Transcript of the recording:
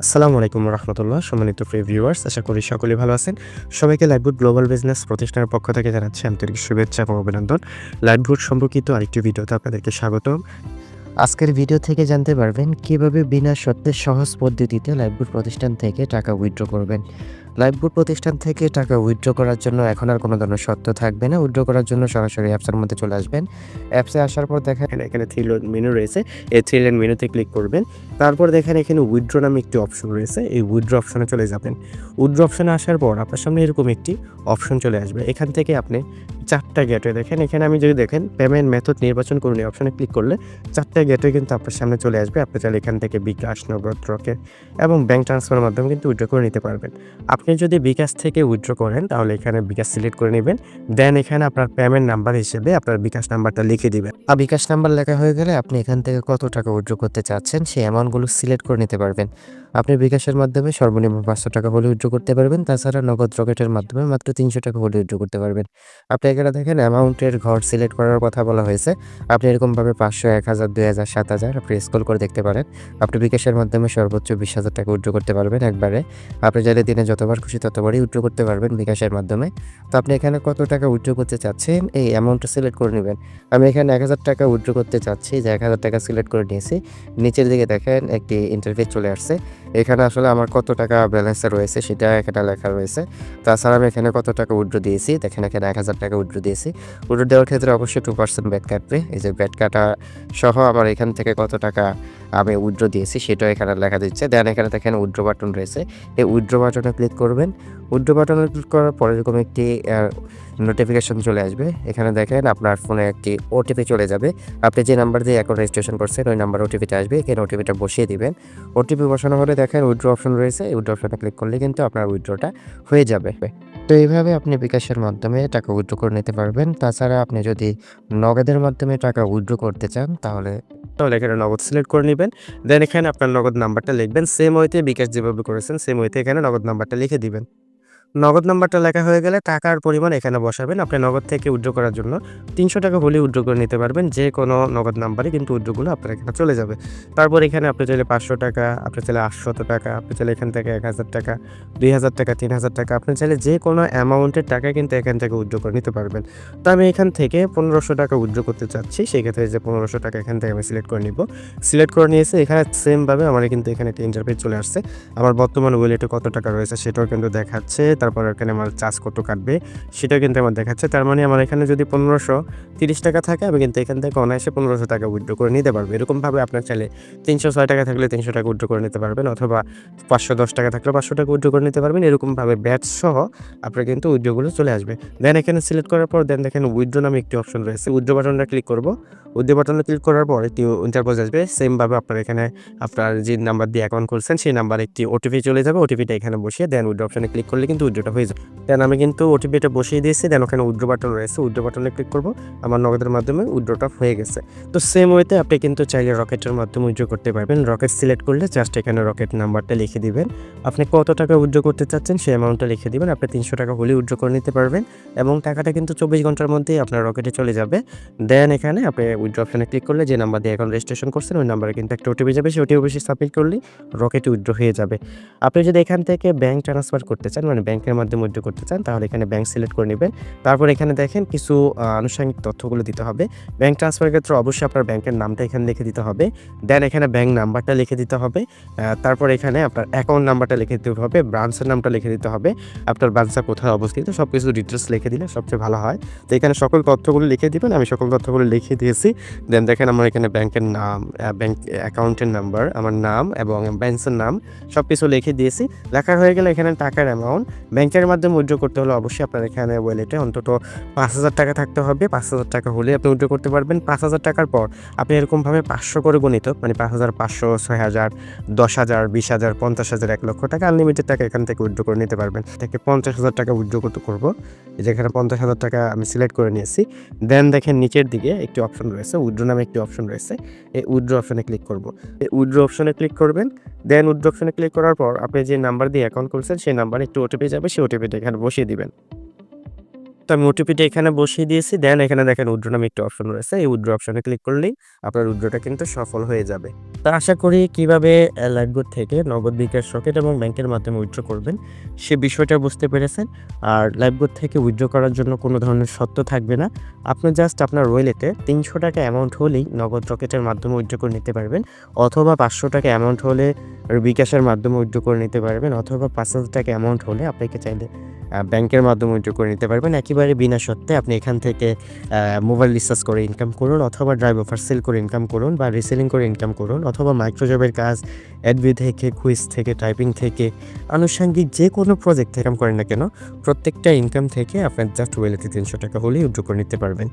আসসালামু আলাইকুম রহমতুল্লাহ। সম্মানিত প্রিয় ভিউয়ার্স, আশা করি সকলেই ভালো আছেন। সবাইকে লাইভবুট গ্লোবাল বিজনেস প্রতিষ্ঠানের পক্ষ থেকে জানাচ্ছি আন্তরিক শুভেচ্ছা এবং অভিনন্দন। লাইভবুট সম্পর্কিত আরেকটি ভিডিওতে আপনাদেরকে স্বাগতম। আজকের ভিডিও থেকে জানতে পারবেন কিভাবে বিনা শর্তে সহজ পদ্ধতিতে লাইভবুট প্রতিষ্ঠান থেকে টাকা উইথড্র করবেন। লাইভবুট প্রতিষ্ঠান থেকে টাকা উইথড্র করার জন্য এখন আর কোনো ধরনের শর্ত থাকবে না। উইথড্র করার জন্য সরাসরি অ্যাপসের মধ্যে চলে আসবেন। অ্যাপসে আসার পর দেখেন এখানে থ্রি লাইন মেনু রয়েছে। এই থ্রি লাইন মেনুতে ক্লিক করবেন। তারপর দেখেন এখানে উইথড্র নামে একটি অপশন রয়েছে। এই উইথড্র অপশনে চলে যাবেন। উইথড্র অপশনে আসার পর আপনার সামনে এরকম একটি অপশন চলে আসবে। এখান থেকে আপনি 4টা গেটওয়ে দেখেন। এখানে আমি যদি দেখেন পেমেন্ট মেথড নির্বাচন করুন, এই অপশনে ক্লিক করলে 4টা গেটওয়ে কিন্তু আপনার সামনে চলে আসবে। আপনি চাইলে এখান থেকে বিকাশ, নগদ, রকেট এবং ব্যাংক ট্রান্সফারের মাধ্যমে কিন্তু উইথড্র করে নিতে পারবেন। আপনি যদি বিকাশ থেকে উইথড্র করেন তাহলে এখানে বিকাশ সিলেক্ট করে নেবেন। দেন এখানে আপনার পেমেন্ট নাম্বার হিসেবে আপনার বিকাশ নাম্বারটা লিখে দিবেন। আর বিকাশ নাম্বার লেখা হয়ে গেলে আপনি এখান থেকে কত টাকা উইথড্র করতে চাচ্ছেন সেই অ্যামাউন্টগুলো সিলেক্ট করে নিতে পারবেন। আপনি বিকাশের মাধ্যমে সর্বনিম্ন 500 টাকা হলে উইথড্র করতে পারবেন। তাছাড়া নগদ, রকেটের মাধ্যমে মাত্র 300 টাকা হলে উইথড্র করতে পারবেন। আপনি এখানে দেখেন অ্যামাউন্টের ঘর সিলেক্ট করার কথা বলা হয়েছে। আপনি এরকমভাবে 500, 1000, 2000, 7000 আপনি স্ক্রল করে দেখতে পারেন। আপনি বিকাশের মাধ্যমে সর্বোচ্চ 20,000 টাকা উইথড্র করতে পারবেন একবারে। আপনি চাইলে দিনে যতবার খুশি ততবারই উইথড্র করতে পারবেন বিকাশের মাধ্যমে। তো আপনি এখানে কত টাকা উইথড্র করতে চাচ্ছেন এই অ্যামাউন্টটা সিলেক্ট করে নেবেন। আমি এখানে 1000 টাকা উইথড্র করতে চাচ্ছি, যে 1000 টাকা সিলেক্ট করে নিয়েছি। নিচের দিকে দেখেন একটি ইন্টারফেস চলে আসছে। এখানে আসলে আমার কত টাকা ব্যালেন্সে রয়েছে সেটা এখানে লেখা রয়েছে। তাছাড়া আমি এখানে কত টাকা উইথড্র দিয়েছি দেখেন, এখানে 1000 টাকা উইথড্র দিয়েছি। উইথড্র দেওয়ার ক্ষেত্রে অবশ্যই 2% ব্যাট কাটবে। এই যে ব্যাট কাটা সহ আমার এখান থেকে কত টাকা আমি উইথড্র দিয়েছি সেটাও এখানে লেখা দিচ্ছে। দেন এখানে দেখেন উইথড্র বাটন রয়েছে। এই উইথড্র বাটনে ক্লিক করবেন। উইথড্র বাটনে ক্লিক করার পরে এরকম একটি নোটিফিকেশন চলে আসবে। এখানে দেখেন আপনার ফোনে একটি ওটিপি চলে যাবে। আপনি যে নাম্বার দিয়ে অ্যাকাউন্ট রেজিস্ট্রেশন করছেন ওই নাম্বার ওটিপিটা আসবে। এখানে ওটিপিটা বসিয়ে দিবেন। ওটিপি বসানো হলে দেখেন উইথড্র অপশন রয়েছে। এই উইথড্র অপশনে ক্লিক করলে কিন্তু আপনার উইথড্রটা হয়ে যাবে। তো এইভাবে আপনি বিকাশের মাধ্যমে টাকা উইথড্র করে নিতে পারবেন। তাছাড়া আপনি যদি নগদের মাধ্যমে টাকা উইথড্র করতে চান তাহলে এখানে নগদ সিলেক্ট করে নেবেন। দেন এখানে আপনার নগদ নাম্বারটা লিখবেন। সেম ওয়েতে বিকাশ যেভাবে করেছেন সেম ওয়েতে এখানে নগদ নাম্বারটা লিখে দিবেন। নগদ নাম্বারটা লেখা হয়ে গেলে টাকার পরিমাণ এখানে বসাবেন। আপনি নগদ থেকে উইথড্র করার জন্য 300 টাকা হলেই উইথড্র করে নিতে পারবেন। যে কোনো নগদ নাম্বারে কিন্তু উইথড্রগুলো আপনার এখানে চলে যাবে। তারপর এখানে আপনি চাইলে 500 টাকা, আপনি চাইলে 800 টাকা, আপনি চাইলে এখান থেকে 1000 টাকা, 2000 টাকা, 3000 টাকা, আপনি চাইলে যে কোনো অ্যামাউন্টের টাকা কিন্তু এখান থেকে উইথড্র করে নিতে পারবেন। তো আমি এখান থেকে 1500 টাকা উইথড্র করতে চাচ্ছি। সেক্ষেত্রে যে 1500 টাকা এখান থেকে আমি সিলেক্ট করে নিব। সিলেক্ট করে নিয়েছি। এখানে সেমভাবে আমার কিন্তু এখানে একটা ইন্টারফেস চলে আসছে। আমার বর্তমান ওয়ালেটে কত টাকা রয়েছে সেটাও কিন্তু দেখাচ্ছে। তারপর এখানে আমার চার্জ কত কাটবে সেটাও কিন্তু আমার দেখাচ্ছে। তার মানে আমার এখানে যদি 1530 টাকা থাকে আমি কিন্তু এখান থেকে অনায়াসে 1500 টাকা উইথড্র করে নিতে পারবো। এরকমভাবে আপনার চাইলে 306 টাকা থাকলে 300 টাকা উইথড্র করে নিতে পারবেন, অথবা 510 টাকা থাকলে 500 টাকা উইথড্র করে নিতে পারবেন। এরকমভাবে ব্যাট সহ আপনার কিন্তু উইথড্রগুলো চলে আসবে। দেন এখানে সিলেক্ট করার পর দেন দেখেন উইথড্র নামে একটি অপশন রয়েছে। উইথড্র বাটনটা ক্লিক করব। উইথড্র বাটনে ক্লিক করার পর একটি ইন্টারফেস আসবে। সেমভাবে আপনার এখানে আপনার যে নাম্বার দিয়ে অ্যাকাউন্ট করছেন সেই নাম্বারে একটি ওটিপি চলে যাবে। ওটিপিটা এখানে বসিয়ে দেন উইথড্র অপশনে ক্লিক করলে কিন্তু উইথড্রটা হয়ে যাবে। দেন আমি কিন্তু ওটিপিটা বসিয়ে দিয়েছি। দেন ওখানে উইথড্র বাটন রয়েছে। উইথড্র বাটনে ক্লিক করব। আমার নগদের মাধ্যমে উইথড্রটা হয়ে গেছে। তো সেম ওয়েতে আপনি কিন্তু চাইলে রকেটের মাধ্যমে উইথড্র করতে পারবেন। রকেট সিলেক্ট করলে জাস্ট এখানে রকেট নাম্বারটা লিখে দিবেন। আপনি কত টাকা উইথড্র করতে চাচ্ছেন সেই অ্যামাউন্টটা লিখে দিবেন। আপনি 300 টাকা হলে উইথড্র করে নিতে পারবেন এবং টাকাটা কিন্তু 24 ঘন্টার মধ্যেই আপনার রকেটে চলে যাবে। দেন এখানে আপনি উইথড্র অপশনে ক্লিক করলে যে নাম্বার দিয়ে এখন রেজিস্ট্রেশন করছেন ওই নাম্বারে কিন্তু একটা ওটিপি যাবে। সেই ওটিপি সাবমিট করলেই রকেটে উইথড্র হয়ে যাবে। আপনি যদি এখান থেকে ব্যাংক ট্রান্সফার করতে চান, মানে ব্যাংকের মাধ্যমে উইথড্র করতে চান, তাহলে এখানে ব্যাংক সিলেক্ট করে নেবেন। তারপর এখানে দেখেন কিছু আনুষঙ্গিক তথ্যগুলো দিতে হবে। ব্যাংক ট্রান্সফারের ক্ষেত্রে অবশ্যই আপনার ব্যাংকের নামটা এখানে লিখে দিতে হবে। দেন এখানে ব্যাংক নাম্বারটা লিখে দিতে হবে। তারপর এখানে আপনার অ্যাকাউন্ট নাম্বারটা লিখে দিতে হবে, ব্রাঞ্চের নামটা লিখে দিতে হবে, আপনার ব্রাঞ্চটা কোথায় অবস্থিত সব কিছু ডিটেলস লিখে দিলে সবচেয়ে ভালো হয়। তো এখানে সকল তথ্যগুলো লিখে দিবেন। আমি সকল তথ্যগুলো লিখে দিয়েছি। দেন দেখেন আমার এখানে ব্যাংকের নাম, ব্যাংক অ্যাকাউন্টের নাম্বার, আমার নাম এবং ব্রাঞ্চের নাম সব কিছু লিখে দিয়েছি। লেখা হয়ে গেলে এখানে টাকার অ্যামাউন্ট ব্যাংকের মাধ্যমে উইথড্র করতে হলে অবশ্যই আপনার এখানে ওয়ালেটে অন্তত 5000 টাকা থাকতে হবে। 5000 টাকা হলে আপনি উইথড্র করতে পারবেন। 5000 টাকার পর আপনি এরকমভাবে 500 করে গণিত, মানে 5500, 6000, 10000, 20000, 50000, 1 লক্ষ টাকা আনলিমিটেড টাকা এখান থেকে উইথড্র করে নিতে পারবেন। থেকে 50000 টাকা উইথড্র করবো। যেখানে 50000 টাকা আমি সিলেক্ট করে নিয়েছি। দেন দেখেন নিচের দিকে একটি অপশন রয়েছে, উইথড্র নামে একটি অপশন রয়েছে। এই উইথড্র অপশনে ক্লিক করব। এই উইথড্র অপশনে ক্লিক করবেন। দেন উইথড্র অপশনে ক্লিক করার পর আপনি যে নাম্বার দিয়ে অ্যাকাউন্ট করছেন সেই নাম্বারে একটু ওটিপি যাবে। সেই ওটিপিটা এখানে বসিয়ে দিবেন। তো আমি ওটিপিটা এখানে বসিয়ে দিয়েছি। দেন এখানে দেখেন উইথড্র নামে একটি অপশন রয়েছে। এই উইথড্র অপশনে ক্লিক করলেই আপনার উইথড্রটা কিন্তু সফল হয়ে যাবে। তো আশা করি কিভাবে লাইফবোট থেকে নগদ, বিকাশ, রকেট এবং ব্যাংকের মাধ্যমে উইথড্র করবেন সে বিষয়টা বুঝতে পেরেছেন। আর লাইফবোট থেকে উইথড্র করার জন্য কোনো ধরনের শর্ত থাকবে না। আপনি জাস্ট আপনার ওয়ালেটে ৳৩০০ অ্যামাউন্ট হলেই নগদ, রকেটের মাধ্যমে উইথড্র করে নিতে পারবেন, অথবা ৳৫০০ অ্যামাউন্ট হলে বিকাশের মাধ্যমে উইথড্র করে নিতে পারবেন, অথবা ৳৫,০০০ অ্যামাউন্ট হলে আপনাকে চাইলে ব্যাংকের মাধ্যমে উইথড্র করে নিতে পারবেন। একেবারে বিনা শর্তে আপনি এখান থেকে মোবাইল রিচার্জ করে ইনকাম করুন, অথবা ড্রাইভ অফার সেল করে ইনকাম করুন, বা রিসেলিং করে ইনকাম করুন, অথবা মাইক্রোজবের কাজ, অ্যাডবি থেকে, কুইজ থেকে, টাইপিং থেকে, আনুষঙ্গিক যে কোনো প্রজেক্ট থেকে করেন না কেন, প্রত্যেকটা ইনকাম থেকে আপনার জাস্ট ওয়ালেটে ৳৩০০ হলেই উইথড্র করে নিতে পারবেন।